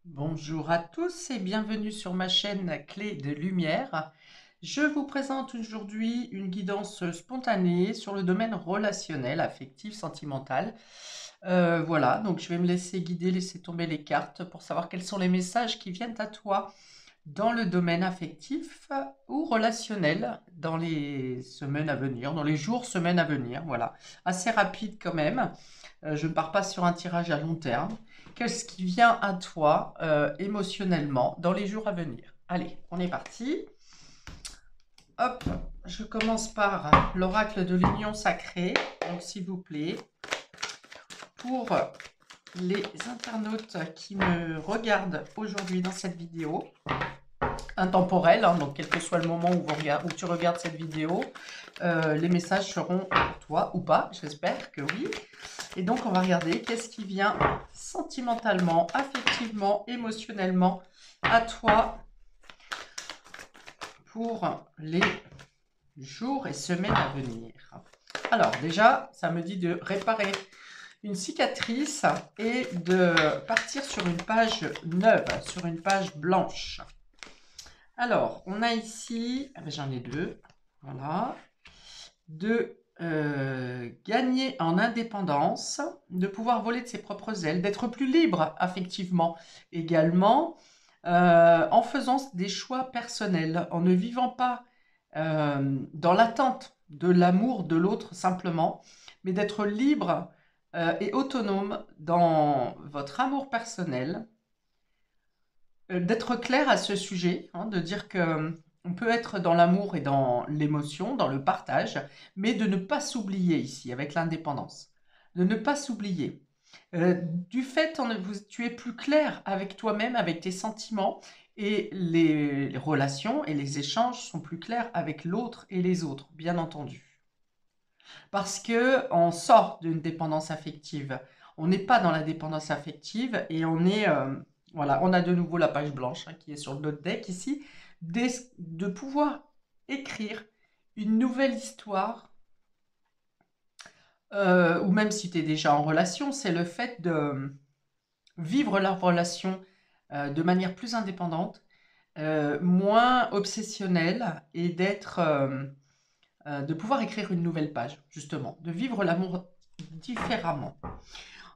Bonjour à tous et bienvenue sur ma chaîne Clé de Lumière. Je vous présente aujourd'hui une guidance spontanée sur le domaine relationnel, affectif, sentimental. Voilà, donc je vais me laisser guider, laisser tomber les cartes pour savoir quels sont les messages qui viennent à toi dans le domaine affectif ou relationnel dans les semaines à venir, dans les jours, semaines à venir. Voilà, assez rapide quand même. Je ne pars pas sur un tirage à long terme. Qu'est-ce qui vient à toi émotionnellement dans les jours à venir? Allez, on est parti. Hop, je commence par l'oracle de l'union sacrée. Donc, s'il vous plaît, pour les internautes qui me regardent aujourd'hui dans cette vidéo, intemporelle, hein, donc quel que soit le moment où tu regardes cette vidéo, les messages seront pour toi ou pas, j'espère que oui. Et donc, on va regarder qu'est-ce qui vient sentimentalement, affectivement, émotionnellement à toi pour les jours et semaines à venir. Alors, déjà, ça me dit de réparer une cicatrice et de partir sur une page neuve, sur une page blanche. Alors, on a ici, j'en ai deux, voilà, de gagner en indépendance, de pouvoir voler de ses propres ailes, d'être plus libre affectivement également, en faisant des choix personnels, en ne vivant pas dans l'attente de l'amour de l'autre simplement, mais d'être libre et autonome dans votre amour personnel, d'être clair à ce sujet, hein, de dire que on peut être dans l'amour et dans l'émotion, dans le partage, mais de ne pas s'oublier ici avec l'indépendance. De ne pas s'oublier. Du fait, tu es plus clair avec toi-même, avec tes sentiments, et les relations et les échanges sont plus clairs avec l'autre et les autres, bien entendu. Parce que on sort d'une dépendance affective. On n'est pas dans la dépendance affective et on est, voilà, on a de nouveau la page blanche hein, qui est sur notre deck ici, de pouvoir écrire une nouvelle histoire, ou même si tu es déjà en relation, c'est le fait de vivre la relation de manière plus indépendante, moins obsessionnelle et de pouvoir écrire une nouvelle page, justement, de vivre l'amour différemment.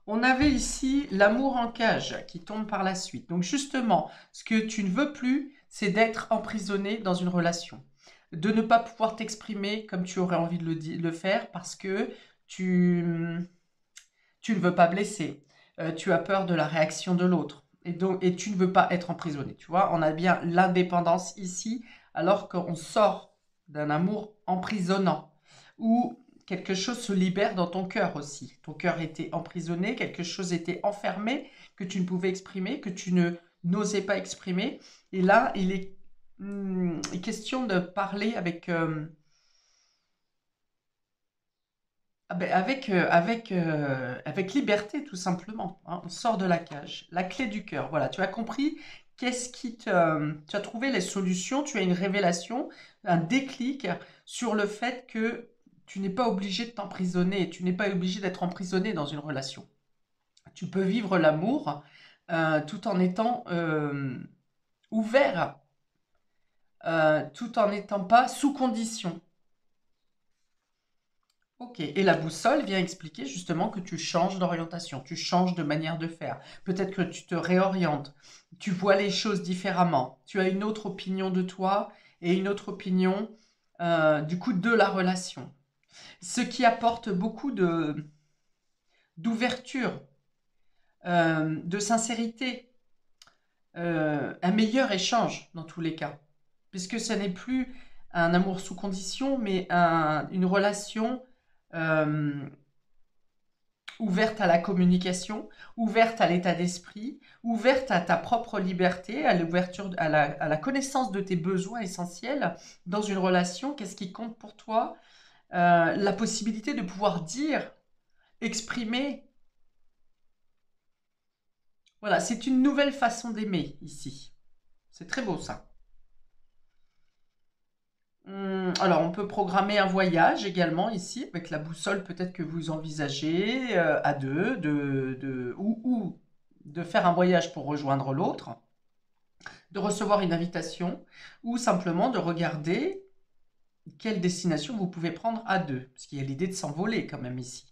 On avait ici l'amour en cage qui tombe par la suite. Donc justement, ce que tu ne veux plus, c'est d'être emprisonné dans une relation. De ne pas pouvoir t'exprimer comme tu aurais envie de le faire parce que tu, tu ne veux pas blesser. Tu as peur de la réaction de l'autre. Et tu ne veux pas être emprisonné. Tu vois, on a bien l'indépendance ici, alors qu'on sort d'un amour emprisonnant, où quelque chose se libère dans ton cœur aussi. Ton cœur était emprisonné, quelque chose était enfermé, que tu ne pouvais exprimer, que tu ne n'osais pas exprimer. Et là, il est question de parler avec liberté, tout simplement. Hein. On sort de la cage. La clé du cœur. Voilà, tu as compris tu as trouvé les solutions, tu as une révélation, un déclic sur le fait que tu n'es pas obligé de t'emprisonner, tu n'es pas obligé d'être emprisonné dans une relation. Tu peux vivre l'amour tout en étant ouvert, tout en n'étant pas sous condition. Ok, et la boussole vient expliquer justement que tu changes d'orientation, tu changes de manière de faire. Peut-être que tu te réorientes, tu vois les choses différemment, tu as une autre opinion de toi et une autre opinion du coup de la relation. Ce qui apporte beaucoup d'ouverture, de sincérité, un meilleur échange dans tous les cas. Puisque ce n'est plus un amour sous condition, mais une relation euh, ouverte à la communication, ouverte à l'état d'esprit, ouverte à ta propre liberté, à l'ouverture, à la connaissance de tes besoins essentiels dans une relation. Qu'est-ce qui compte pour toi? La possibilité de pouvoir dire, exprimer. Voilà, c'est une nouvelle façon d'aimer ici. C'est très beau ça. Alors, on peut programmer un voyage également ici, avec la boussole peut-être que vous envisagez à deux, ou de faire un voyage pour rejoindre l'autre, de recevoir une invitation ou simplement de regarder quelle destination vous pouvez prendre à deux. Parce qu'il y a l'idée de s'envoler quand même ici.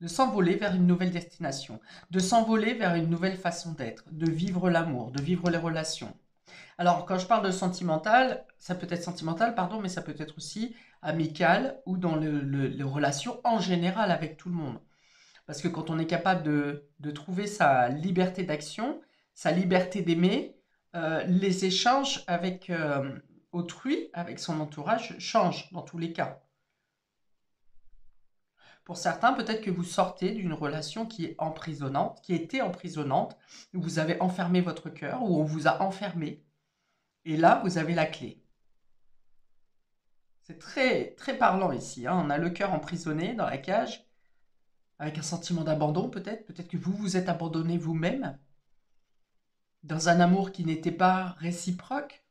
De s'envoler vers une nouvelle destination, de s'envoler vers une nouvelle façon d'être, de vivre l'amour, de vivre les relations. Alors, quand je parle de sentimental, ça peut être sentimental, pardon, mais ça peut être aussi amical ou dans les relations en général avec tout le monde. Parce que quand on est capable de trouver sa liberté d'action, sa liberté d'aimer, les échanges avec autrui, avec son entourage, changent dans tous les cas. Pour certains, peut-être que vous sortez d'une relation qui est emprisonnante, qui était emprisonnante, où vous avez enfermé votre cœur, où on vous a enfermé. Et là, vous avez la clé. C'est très, très parlant ici, hein. On a le cœur emprisonné dans la cage, avec un sentiment d'abandon peut-être. Peut-être que vous vous êtes abandonné vous-même, dans un amour qui n'était pas réciproque.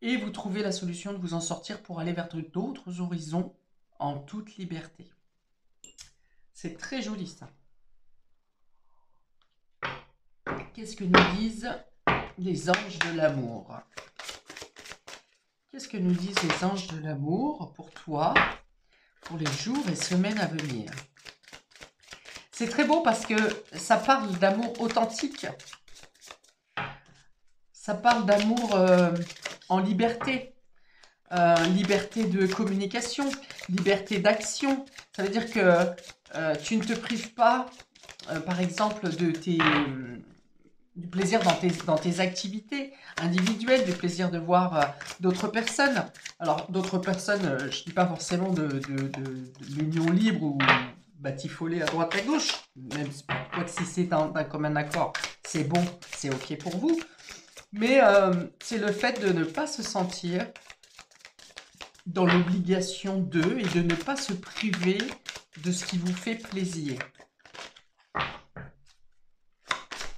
Et vous trouvez la solution de vous en sortir pour aller vers d'autres horizons en toute liberté. C'est très joli ça. Qu'est-ce que nous disent les anges de l'amour? Qu'est-ce que nous disent les anges de l'amour pour toi, pour les jours et semaines à venir? C'est très beau parce que ça parle d'amour authentique. Ça parle d'amour en liberté. Liberté de communication, liberté d'action. Ça veut dire que tu ne te prives pas, par exemple, du plaisir dans tes activités individuelles, du plaisir de voir d'autres personnes. Alors, d'autres personnes, je ne dis pas forcément de l'union libre ou batifoler à droite à gauche, même si c'est d'un commun accord, c'est bon, c'est ok pour vous. Mais c'est le fait de ne pas se sentir dans l'obligation d'eux et de ne pas se priver de ce qui vous fait plaisir.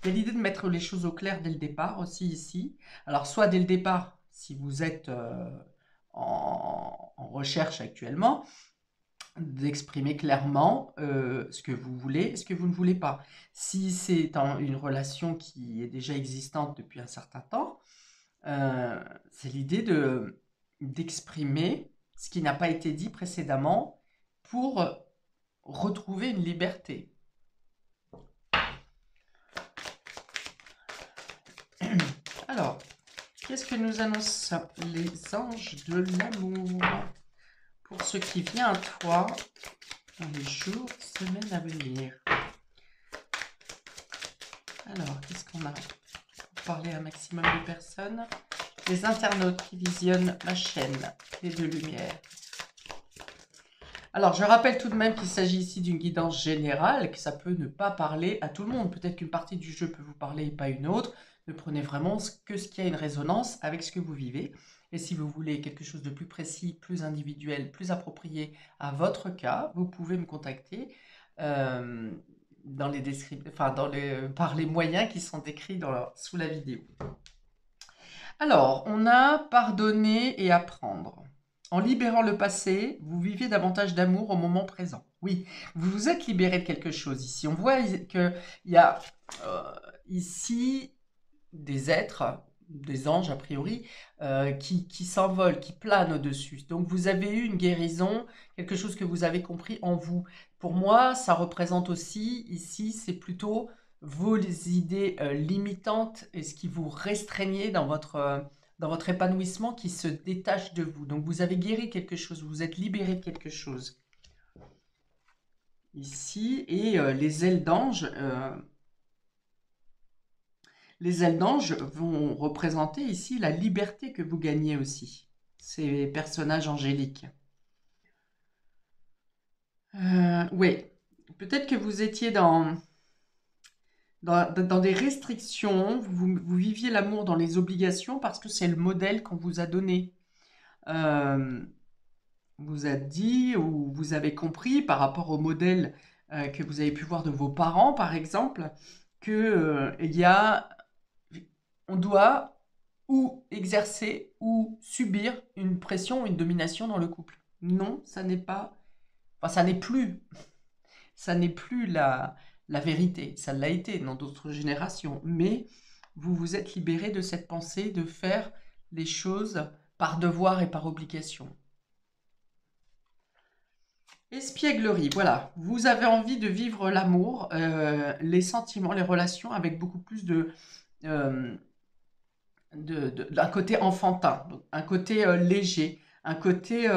Il y a l'idée de mettre les choses au clair dès le départ aussi ici. Alors soit dès le départ, si vous êtes en recherche actuellement, d'exprimer clairement ce que vous voulez et ce que vous ne voulez pas. Si c'est une relation qui est déjà existante depuis un certain temps, c'est l'idée d'exprimer ce qui n'a pas été dit précédemment pour retrouver une liberté. Alors, qu'est-ce que nous annoncent les anges de l'amour pour ce qui vient à toi dans les jours, semaines à venir? Alors, qu'est-ce qu'on a pour parler à un maximum de personnes? Les internautes qui visionnent ma chaîne, Clé de Lumière. Alors, je rappelle tout de même qu'il s'agit ici d'une guidance générale, que ça peut ne pas parler à tout le monde. Peut-être qu'une partie du jeu peut vous parler et pas une autre. Ne prenez vraiment ce qui a une résonance avec ce que vous vivez. Et si vous voulez quelque chose de plus précis, plus individuel, plus approprié à votre cas, vous pouvez me contacter dans les par les moyens qui sont décrits sous la vidéo. Alors, on a pardonner et apprendre. En libérant le passé, vous vivez davantage d'amour au moment présent. Oui, vous vous êtes libéré de quelque chose ici. On voit qu'il y a ici des êtres, des anges a priori, qui s'envolent, qui planent au-dessus. Donc vous avez eu une guérison, quelque chose que vous avez compris en vous. Pour moi, ça représente aussi, ici, c'est plutôt vos idées limitantes et ce qui vous restreignait dans votre épanouissement qui se détache de vous. Donc vous avez guéri quelque chose, vous vous êtes libéré de quelque chose. Ici, et les ailes d'ange... les ailes d'ange vont représenter ici la liberté que vous gagnez aussi, ces personnages angéliques. Oui, peut-être que vous étiez dans des restrictions, vous viviez l'amour dans les obligations parce que c'est le modèle qu'on vous a donné. Vous a dit ou vous avez compris par rapport au modèle que vous avez pu voir de vos parents, par exemple, que on doit ou exercer ou subir une pression, une domination dans le couple. Non, ça n'est pas, enfin ça n'est plus la vérité. Ça l'a été dans d'autres générations. Mais vous vous êtes libéré de cette pensée de faire les choses par devoir et par obligation. Espièglerie, voilà. Vous avez envie de vivre l'amour, les sentiments, les relations avec beaucoup plus euh, d'un côté enfantin, un côté léger, un côté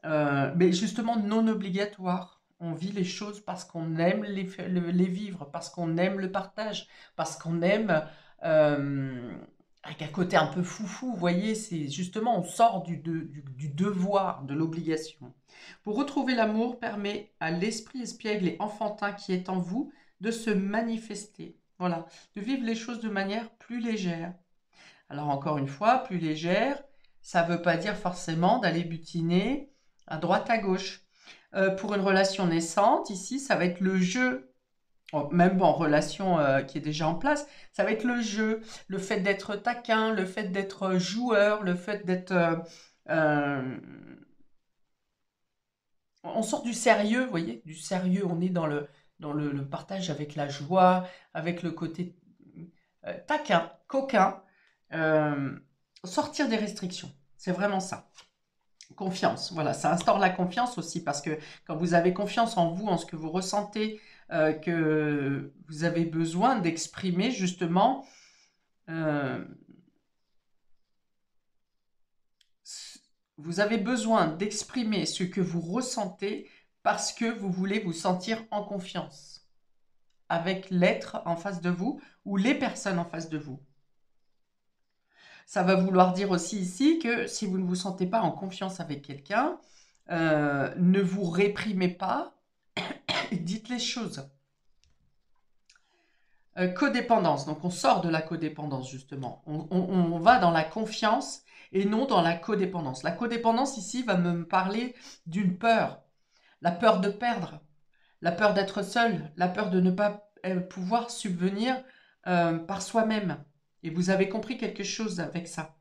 mais justement non obligatoire. On vit les choses parce qu'on aime les vivre, parce qu'on aime le partage, parce qu'on aime avec un côté un peu foufou, vous voyez, c'est justement on sort du devoir, de l'obligation. Pour retrouver l'amour permet à l'esprit espiègle et enfantin qui est en vous de se manifester, voilà, de vivre les choses de manière plus légère. Alors encore une fois, plus légère, ça ne veut pas dire forcément d'aller butiner à droite à gauche. Pour une relation naissante, ici, ça va être le jeu, même en relation qui est déjà en place, ça va être le jeu, le fait d'être taquin, le fait d'être joueur, le fait d'être... on sort du sérieux, vous voyez, du sérieux, on est dans le partage avec la joie, avec le côté taquin, coquin, euh, sortir des restrictions. C'est vraiment ça. Confiance, voilà, ça instaure la confiance aussi parce que quand vous avez confiance en vous, en ce que vous ressentez, que vous avez besoin d'exprimer justement, euh, vous avez besoin d'exprimer ce que vous ressentez parce que vous voulez vous sentir en confiance avec l'être en face de vous ou les personnes en face de vous. Ça va vouloir dire aussi ici que si vous ne vous sentez pas en confiance avec quelqu'un, ne vous réprimez pas et dites les choses. Codépendance, donc on sort de la codépendance justement. On va dans la confiance et non dans la codépendance. La codépendance ici va me parler d'une peur. La peur de perdre, la peur d'être seul, la peur de ne pas pouvoir subvenir par soi-même. Et vous avez compris quelque chose avec ça.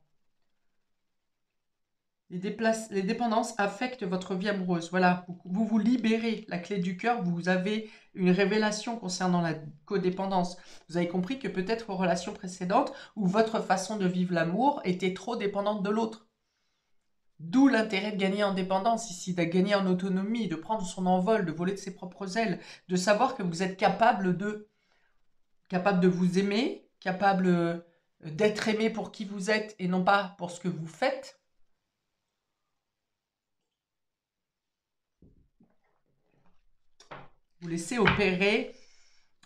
Les dépendances affectent votre vie amoureuse. Voilà, vous vous libérez la clé du cœur, vous avez une révélation concernant la codépendance. Vous avez compris que peut-être vos relations précédentes ou votre façon de vivre l'amour était trop dépendante de l'autre. D'où l'intérêt de gagner en dépendance ici, de gagner en autonomie, de prendre son envol, de voler de ses propres ailes, de savoir que vous êtes capable de vous aimer, capable d'être aimé pour qui vous êtes et non pas pour ce que vous faites. Vous laissez opérer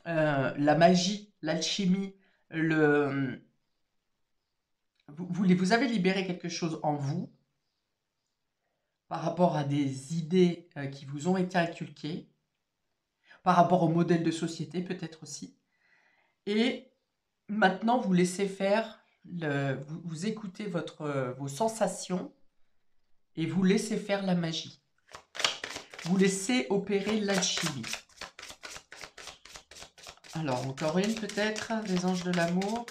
la magie, l'alchimie, vous avez libéré quelque chose en vous par rapport à des idées qui vous ont été inculquées, par rapport au modèle de société peut-être aussi. Et maintenant, vous laissez faire, vous écoutez vos sensations et vous laissez faire la magie. Vous laissez opérer l'alchimie. Alors, encore une peut-être, des anges de l'amour.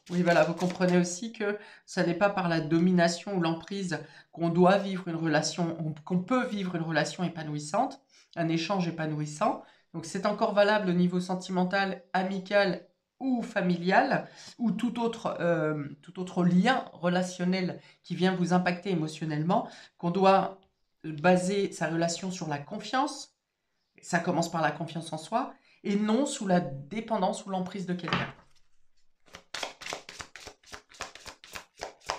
Oui, voilà, vous comprenez aussi que ça n'est pas par la domination ou l'emprise qu'on doit vivre une relation, qu'on peut vivre une relation épanouissante, un échange épanouissant. Donc, c'est encore valable au niveau sentimental, amical ou familial, ou tout autre lien relationnel qui vient vous impacter émotionnellement, qu'on doit baser sa relation sur la confiance. Ça commence par la confiance en soi, et non sous la dépendance ou l'emprise de quelqu'un.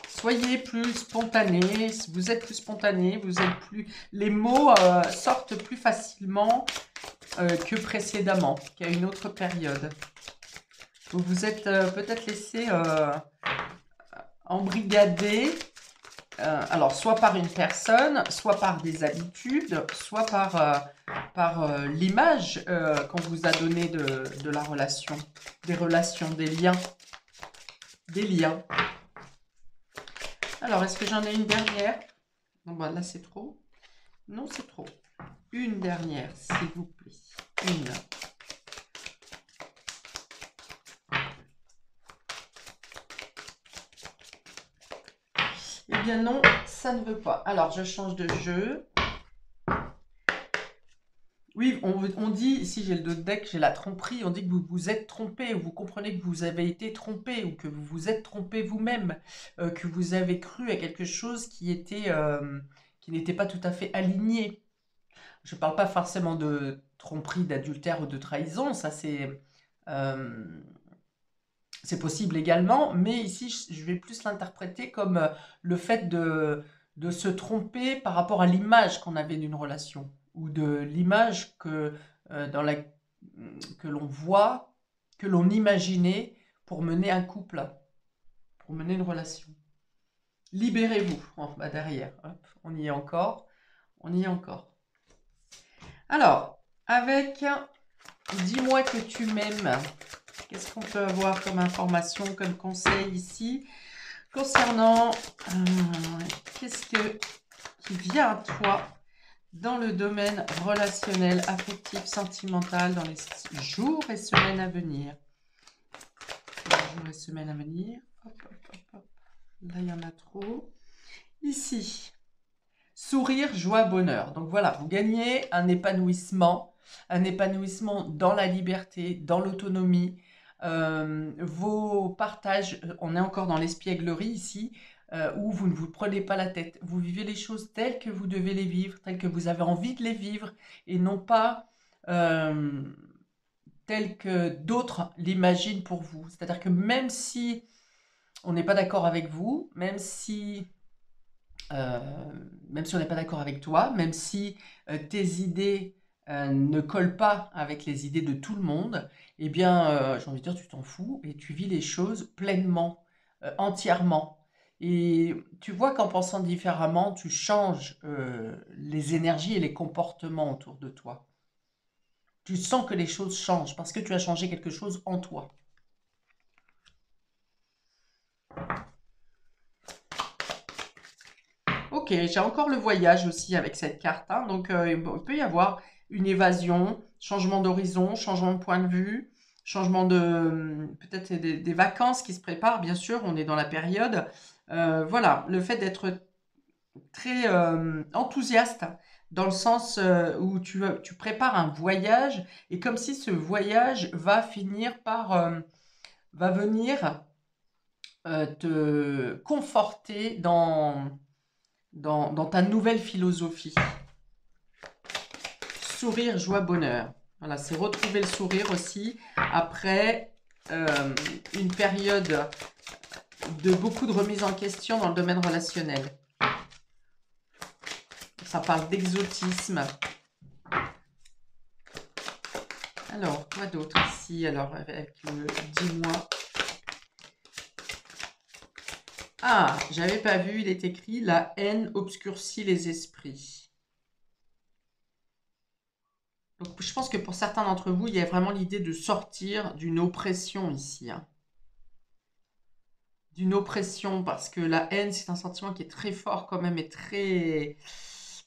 Soyez plus spontané, vous êtes plus spontané, vous êtes plus... Les mots sortent plus facilement que précédemment, qu'à une autre période. Vous vous êtes peut-être laissé embrigader, alors soit par une personne, soit par des habitudes, soit par l'image qu'on vous a donnée de la relation, des relations, des liens. Des liens. Alors, est-ce que j'en ai une dernière? Non, bah là, c'est trop. Non, c'est trop. Une dernière, s'il vous plaît. Une. Eh bien non, ça ne veut pas. Alors, je change de jeu. Oui, on dit, ici j'ai le dos de deck, j'ai la tromperie, on dit que vous vous êtes trompé, ou vous comprenez que vous avez été trompé, ou que vous vous êtes trompé vous-même, que vous avez cru à quelque chose qui n'était pas tout à fait aligné. Je ne parle pas forcément de tromperie, d'adultère ou de trahison, ça euh, c'est possible également, mais ici je vais plus l'interpréter comme le fait de se tromper par rapport à l'image qu'on avait d'une relation, ou de l'image que l'on voit, que l'on imaginait pour mener un couple, pour mener une relation. Libérez-vous, en bas derrière, hop, on y est encore, on y est encore. Alors, avec dis-moi que tu m'aimes, qu'est-ce qu'on peut avoir comme information, comme conseil ici concernant qu'est-ce qui vient à toi dans le domaine relationnel, affectif, sentimental dans les jours et semaines à venir. Jours et semaines à venir. Hop, hop, hop, hop. Là, il y en a trop. Ici, sourire, joie, bonheur. Donc voilà, vous gagnez un épanouissement dans la liberté, dans l'autonomie. Vos partages, on est encore dans l'espièglerie ici, où vous ne vous prenez pas la tête. Vous vivez les choses telles que vous devez les vivre, telles que vous avez envie de les vivre, et non pas telles que d'autres l'imaginent pour vous. C'est-à-dire que même si on n'est pas d'accord avec vous, même si on n'est pas d'accord avec toi, même si tes idées ne collent pas avec les idées de tout le monde, eh bien, j'ai envie de dire, tu t'en fous et tu vis les choses pleinement, entièrement. Et tu vois qu'en pensant différemment, tu changes les énergies et les comportements autour de toi. Tu sens que les choses changent parce que tu as changé quelque chose en toi. Ok, j'ai encore le voyage aussi avec cette carte, hein. Donc il peut y avoir une évasion, changement d'horizon, changement de point de vue, changement de peut-être des vacances qui se préparent, bien sûr, on est dans la période. Voilà, le fait d'être très enthousiaste dans le sens où tu prépares un voyage et comme si ce voyage va venir te conforter dans ta nouvelle philosophie. Sourire, joie, bonheur. Voilà, c'est retrouver le sourire aussi après une période de beaucoup de remise en question dans le domaine relationnel. Ça parle d'exotisme. Alors, quoi d'autre ici? Alors, avec le dis-moi. Ah, j'avais pas vu, il est écrit « La haine obscurcit les esprits ». Donc, je pense que pour certains d'entre vous, il y a vraiment l'idée de sortir d'une oppression ici, hein. D'une oppression, parce que la haine, c'est un sentiment qui est très fort quand même et très,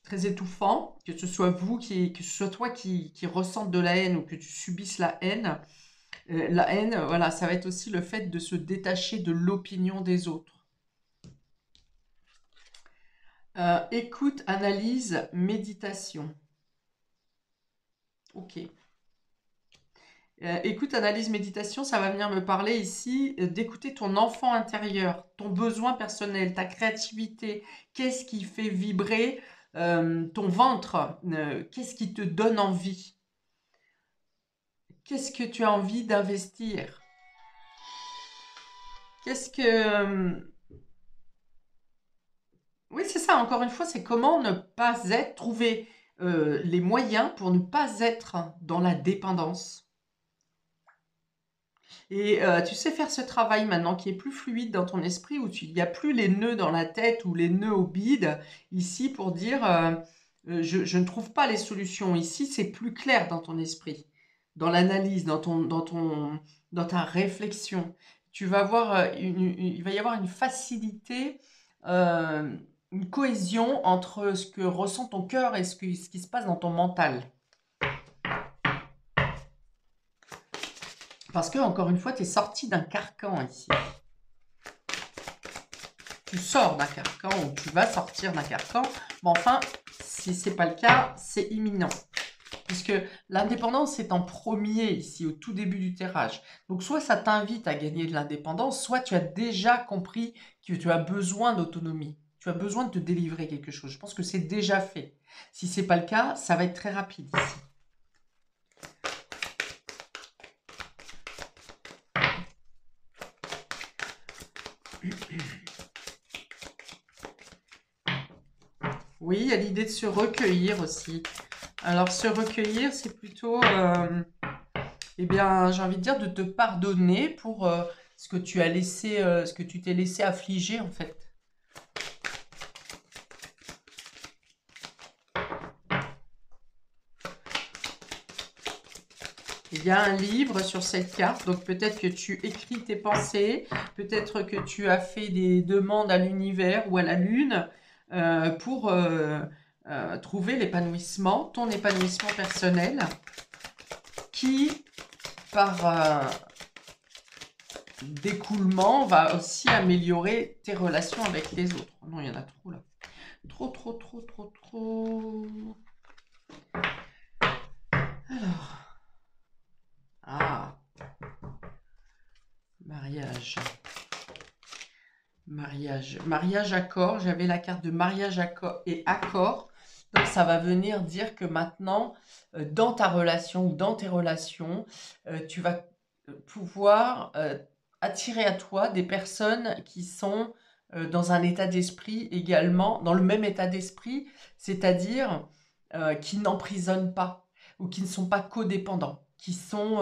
très étouffant. Que ce soit que ce soit toi qui ressentes de la haine ou que tu subisses la haine, voilà, ça va être aussi le fait de se détacher de l'opinion des autres. Écoute, analyse, méditation. Ok. Écoute, analyse, méditation, ça va venir me parler ici d'écouter ton enfant intérieur, ton besoin personnel, ta créativité. Qu'est-ce qui fait vibrer ton ventre? Qu'est-ce qui te donne envie? Qu'est-ce que tu as envie d'investir? Qu'est-ce que... Oui, c'est ça, encore une fois, c'est comment ne pas trouver les moyens pour ne pas être dans la dépendance. Et tu sais faire ce travail maintenant qui est plus fluide dans ton esprit, où il n'y a plus les nœuds dans la tête ou les nœuds au bide, ici pour dire je ne trouve pas les solutions. Ici, c'est plus clair dans ton esprit, dans l'analyse, dans ta réflexion. Tu vas avoir il va y avoir une facilité, une cohésion entre ce que ressent ton cœur et ce qui se passe dans ton mental. Parce que, encore une fois, tu es sorti d'un carcan ici. Tu sors d'un carcan ou tu vas sortir d'un carcan. Mais enfin, si ce n'est pas le cas, c'est imminent. puisque l'indépendance est en premier ici, au tout début du tirage. Donc soit ça t'invite à gagner de l'indépendance, soit tu as déjà compris que tu as besoin d'autonomie. Tu as besoin de te délivrer quelque chose. Je pense que c'est déjà fait. Si ce n'est pas le cas, ça va être très rapide ici. Oui, il y a l'idée de se recueillir aussi. Alors, se recueillir, c'est plutôt, eh bien, j'ai envie de dire de te pardonner pour ce que tu as laissé, ce que tu t'es laissé affliger, en fait. Il y a un livre sur cette carte, donc peut-être que tu écris tes pensées, peut-être que tu as fait des demandes à l'univers ou à la lune pour trouver l'épanouissement, ton épanouissement personnel, qui, par d'écoulement, va aussi améliorer tes relations avec les autres. Non, il y en a trop là. Trop, trop, trop, trop, trop. Alors. Ah. Mariage. Mariage. Mariage accord. J'avais la carte de mariage accord et accord. Donc ça va venir dire que maintenant, dans ta relation ou dans tes relations, tu vas pouvoir attirer à toi des personnes qui sont dans un état d'esprit également, dans le même état d'esprit, c'est-à-dire qui n'emprisonnent pas ou qui ne sont pas codépendants, qui sont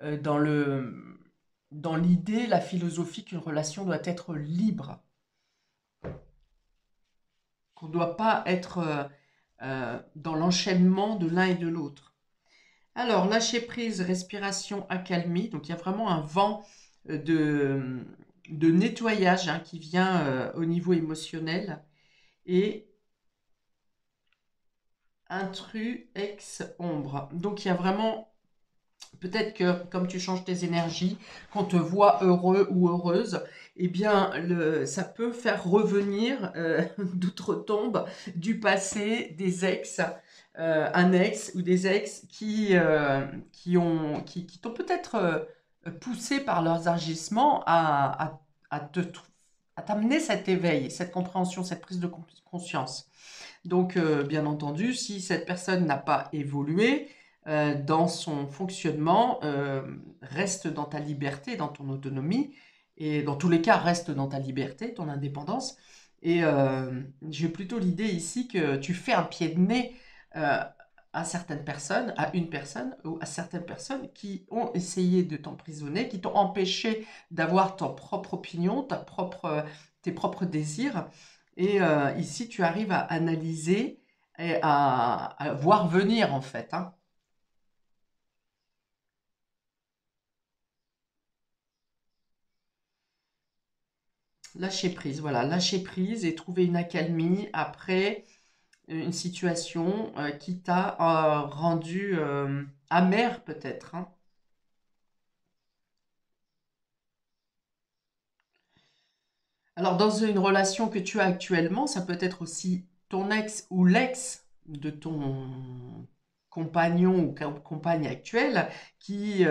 dans dans l'idée, la philosophie qu'une relation doit être libre, qu'on ne doit pas être dans l'enchaînement de l'un et de l'autre. Alors, lâcher prise, respiration, accalmie. Donc, il y a vraiment un vent de nettoyage qui vient au niveau émotionnel. Et intrus, ex, ombre. Donc, il y a vraiment... Peut-être que comme tu changes tes énergies, qu'on te voit heureux ou heureuse, eh bien, ça peut faire revenir d'outre-tombe du passé des ex, un ex ou des ex qui t'ont peut-être poussé par leurs agissements à t'amener cet éveil, cette compréhension, cette prise de conscience. Donc, bien entendu, si cette personne n'a pas évolué dans son fonctionnement, reste dans ta liberté, dans ton autonomie, et dans tous les cas, reste dans ta liberté, ton indépendance. Et j'ai plutôt l'idée ici que tu fais un pied de nez à certaines personnes, à une personne ou à certaines personnes qui ont essayé de t'emprisonner, qui t'ont empêché d'avoir ton propre opinion, tes propres désirs. Et ici, tu arrives à analyser et à voir venir, en fait. Lâcher prise, voilà, lâcher prise et trouver une accalmie après une situation qui t'a rendu amer, peut-être. Alors, dans une relation que tu as actuellement, ça peut être aussi ton ex ou l'ex de ton compagnon ou compagne actuelle qui,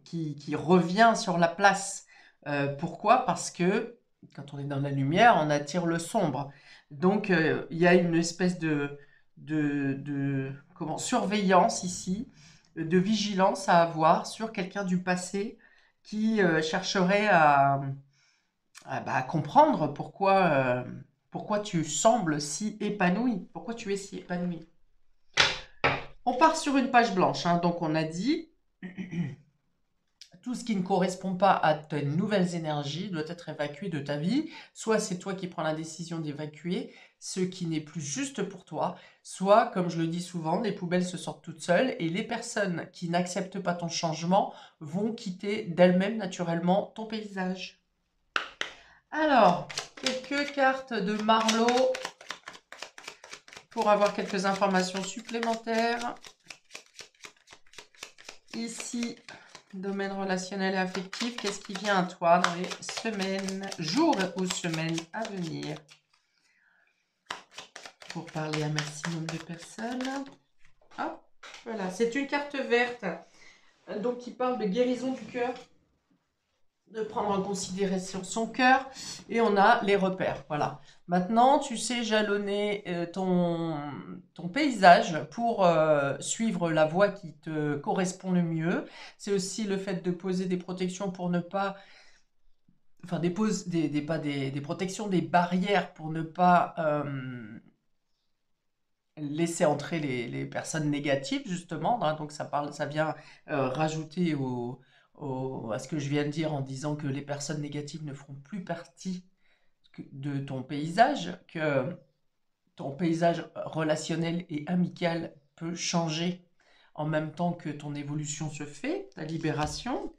qui revient sur la place. Pourquoi? Parce que quand on est dans la lumière, on attire le sombre. Donc, il y a une espèce de surveillance ici, de vigilance à avoir sur quelqu'un du passé qui chercherait à comprendre pourquoi tu sembles si épanoui, pourquoi tu es si épanoui. On part sur une page blanche, donc on a dit tout ce qui ne correspond pas à tes nouvelles énergies doit être évacué de ta vie. Soit c'est toi qui prends la décision d'évacuer ce qui n'est plus juste pour toi, soit, comme je le dis souvent, les poubelles se sortent toutes seules et les personnes qui n'acceptent pas ton changement vont quitter d'elles-mêmes naturellement ton paysage. Alors, quelques cartes de Marlowe pour avoir quelques informations supplémentaires. Ici, domaine relationnel et affectif, qu'est-ce qui vient à toi dans les semaines, jours ou semaines à venir pour parler à un maximum de personnes? Hop, voilà, c'est une carte verte, donc qui parle de guérison du cœur, de prendre en considération son cœur, et on a les repères, voilà. Maintenant, tu sais jalonner ton paysage pour suivre la voie qui te correspond le mieux. C'est aussi le fait de poser des protections pour ne pas, enfin des protections, des barrières pour ne pas laisser entrer les personnes négatives, justement, hein. Donc ça vient rajouter à ce que je viens de dire en disant que les personnes négatives ne feront plus partie de ton paysage, que ton paysage relationnel et amical peut changer en même temps que ton évolution se fait, ta libération.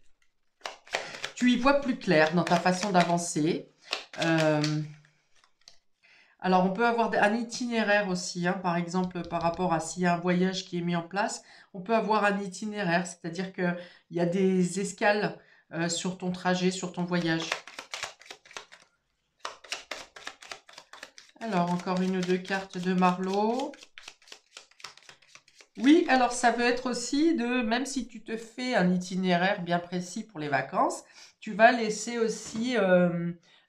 Tu y vois plus clair dans ta façon d'avancer. Euh, Alors, on peut avoir un itinéraire aussi, hein, par exemple, par rapport à s'il y a un voyage qui est mis en place, on peut avoir un itinéraire, c'est-à-dire qu'il y a des escales sur ton trajet, sur ton voyage. Alors, encore une ou deux cartes de Marlowe. Oui, alors ça veut être aussi même si tu te fais un itinéraire bien précis pour les vacances, tu vas laisser aussi,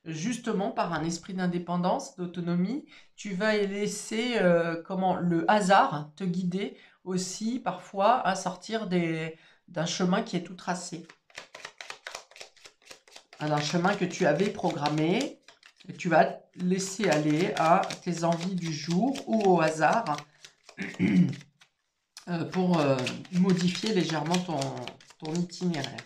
justement par un esprit d'indépendance, d'autonomie, tu vas laisser le hasard te guider aussi parfois à sortir d'un chemin qui est tout tracé. Un chemin que tu avais programmé, et tu vas laisser aller à tes envies du jour ou au hasard. Pour modifier légèrement ton itinéraire.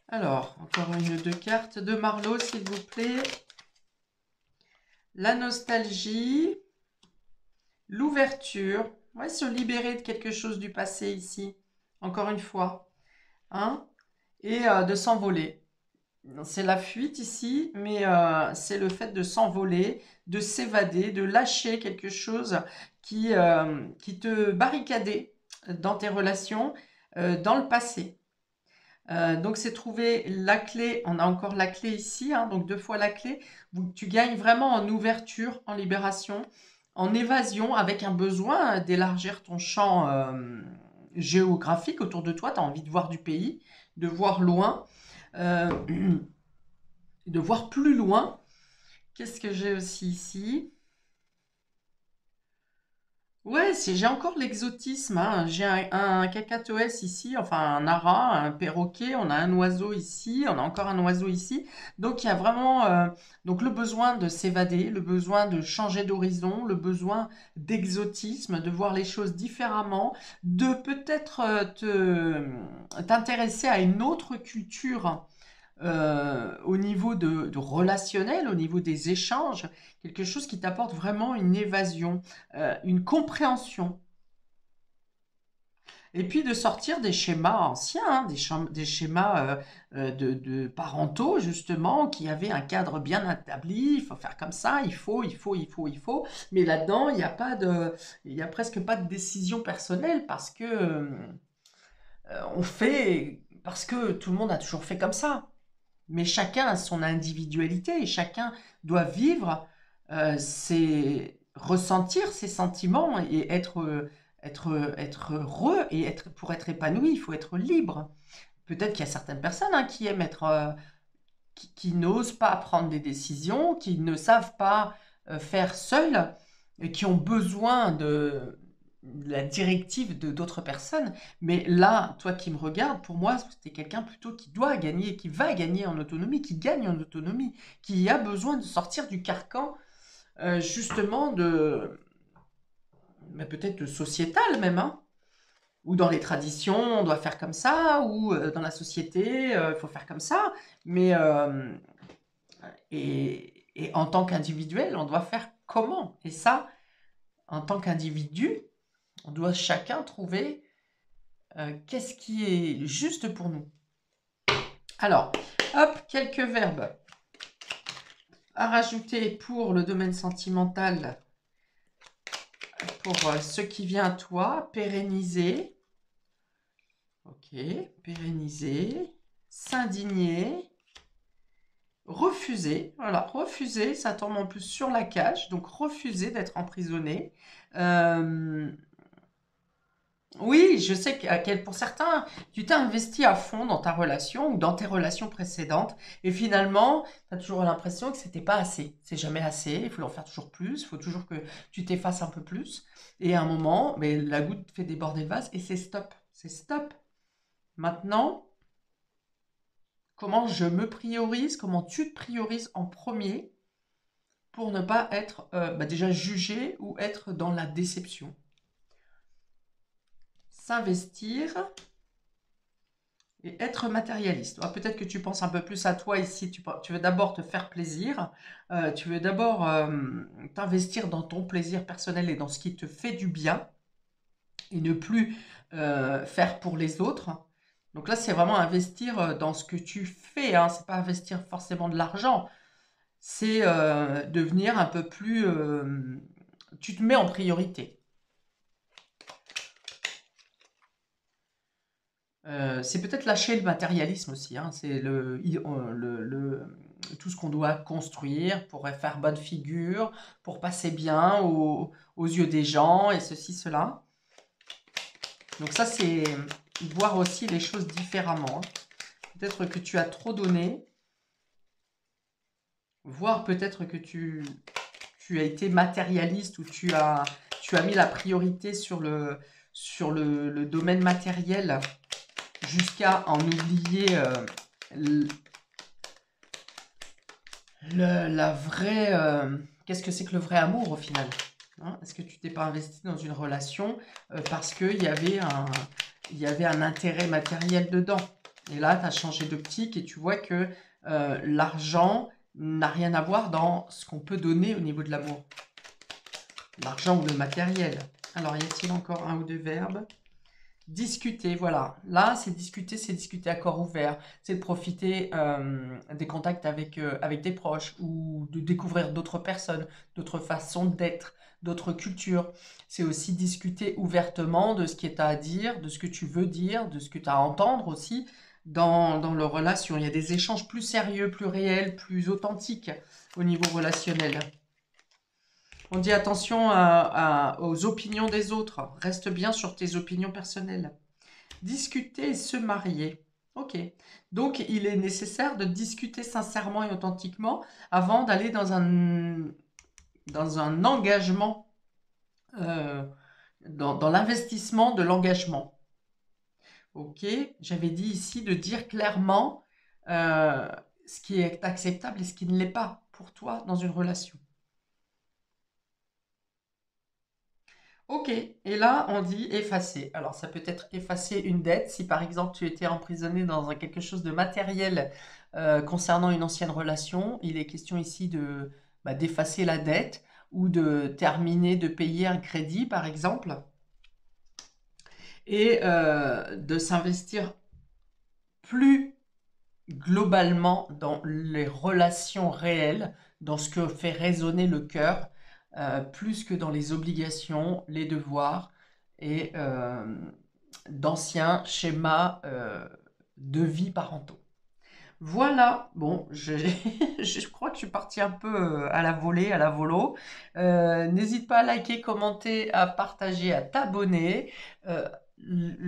Alors, encore une ou deux cartes de Marlowe, s'il vous plaît. La nostalgie, l'ouverture, ouais, se libérer de quelque chose du passé ici, encore une fois, hein, et de s'envoler. C'est la fuite ici, mais c'est le fait de s'envoler, de s'évader, de lâcher quelque chose qui te barricadait dans tes relations dans le passé. Donc c'est trouver la clé, on a encore la clé ici, hein, donc deux fois la clé. Tu gagnes vraiment en ouverture, en libération, en évasion, avec un besoin d'élargir ton champ géographique autour de toi. Tu as envie de voir du pays, de voir loin. Euh, de voir plus loin. Qu'est-ce que j'ai aussi ici? Ouais, j'ai encore l'exotisme, hein. J'ai un cacatoès ici, enfin un ara, un perroquet, on a un oiseau ici, on a encore un oiseau ici. Donc il y a vraiment donc le besoin de s'évader, le besoin de changer d'horizon, le besoin d'exotisme, de voir les choses différemment, de peut-être t'intéresser à une autre culture au niveau de relationnel, au niveau des échanges, quelque chose qui t'apporte vraiment une évasion, une compréhension. Et puis de sortir des schémas anciens, hein, des schémas de parentaux, justement, qui avaient un cadre bien établi, il faut faire comme ça, il faut. Mais là-dedans, il y a presque pas de décision personnelle parce que parce que tout le monde a toujours fait comme ça. Mais chacun a son individualité et chacun doit vivre, ressentir ses sentiments et être heureux et pour être épanoui, il faut être libre. Peut-être qu'il y a certaines personnes hein, qui aiment qui n'osent pas prendre des décisions, qui ne savent pas faire seules et qui ont besoin de la directive de d'autres personnes. Mais là, toi qui me regardes, pour moi, c'était quelqu'un plutôt qui doit gagner, qui va gagner en autonomie, qui gagne en autonomie, qui a besoin de sortir du carcan, justement, peut-être de sociétal même, hein, ou dans les traditions, on doit faire comme ça, ou dans la société, il faut faire comme ça. Mais, et en tant qu'individuel, on doit faire comment? Et ça, en tant qu'individu, on doit chacun trouver qu'est-ce qui est juste pour nous. Alors, hop, quelques verbes à rajouter pour le domaine sentimental, pour ce qui vient à toi. Pérenniser. Ok, pérenniser. S'indigner. Refuser, voilà, refuser, ça tombe en plus sur la cage, donc refuser d'être emprisonné. Euh, oui, je sais pour certains, tu t'es investi à fond dans ta relation ou dans tes relations précédentes, et finalement, tu as toujours l'impression que c'était pas assez. C'est jamais assez, il faut en faire toujours plus, il faut toujours que tu t'effaces un peu plus. Et à un moment, mais la goutte fait déborder le vase et c'est stop. C'est stop. Maintenant, comment je me priorise, comment tu te priorises en premier pour ne pas être déjà jugé ou être dans la déception. S'investir et être matérialiste. Peut-être que tu penses un peu plus à toi ici, tu veux d'abord te faire plaisir, tu veux d'abord t'investir dans ton plaisir personnel et dans ce qui te fait du bien et ne plus faire pour les autres. Donc là, c'est vraiment investir dans ce que tu fais, hein. C'est pas investir forcément de l'argent, c'est devenir un peu plus... tu te mets en priorité. C'est peut-être lâcher le matérialisme aussi, hein. C'est tout ce qu'on doit construire pour faire bonne figure, pour passer bien aux yeux des gens et ceci, cela. Donc ça, c'est voir aussi les choses différemment, hein. Peut-être que tu as trop donné, voire peut-être que tu as été matérialiste ou tu as mis la priorité sur le domaine matériel jusqu'à en oublier la vraie... qu'est-ce que c'est que le vrai amour au final, hein? Est-ce que tu t'es pas investi dans une relation parce qu'il y avait un intérêt matériel dedans? Et là, tu as changé d'optique et tu vois que l'argent n'a rien à voir dans ce qu'on peut donner au niveau de l'amour. L'argent ou le matériel. Alors, y a-t-il encore un ou deux verbes? Discuter, voilà. Là, c'est discuter à corps ouvert. C'est de profiter des contacts avec des proches ou de découvrir d'autres personnes, d'autres façons d'être, d'autres cultures. C'est aussi discuter ouvertement de ce qui est à dire, de ce que tu veux dire, de ce que tu as à entendre aussi dans leur relation. Il y a des échanges plus sérieux, plus réels, plus authentiques au niveau relationnel. On dit attention aux opinions des autres. Reste bien sur tes opinions personnelles. Discuter et se marier. Ok. Donc, il est nécessaire de discuter sincèrement et authentiquement avant d'aller dans un engagement, dans l'investissement de l'engagement. Ok. J'avais dit ici de dire clairement ce qui est acceptable et ce qui ne l'est pas pour toi dans une relation. Ok, et là on dit effacer. Alors ça peut être effacer une dette si par exemple tu étais emprisonné dans quelque chose de matériel concernant une ancienne relation. Il est question ici d'effacer la dette ou de terminer de payer un crédit par exemple et de s'investir plus globalement dans les relations réelles, dans ce que fait résonner le cœur, plus que dans les obligations, les devoirs et d'anciens schémas de vie parentaux. Voilà, bon, je crois que je suis partie un peu à la volée, à la volo. N'hésite pas à liker, commenter, à partager, à t'abonner. Euh,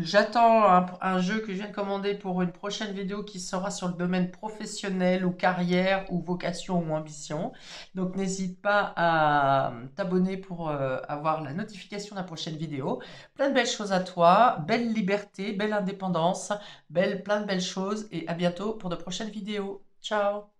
J'attends un jeu que je viens de commander pour une prochaine vidéo qui sera sur le domaine professionnel ou carrière ou vocation ou ambition. Donc n'hésite pas à t'abonner pour avoir la notification de la prochaine vidéo. Plein de belles choses à toi, belle liberté, belle indépendance, plein de belles choses et à bientôt pour de prochaines vidéos. Ciao!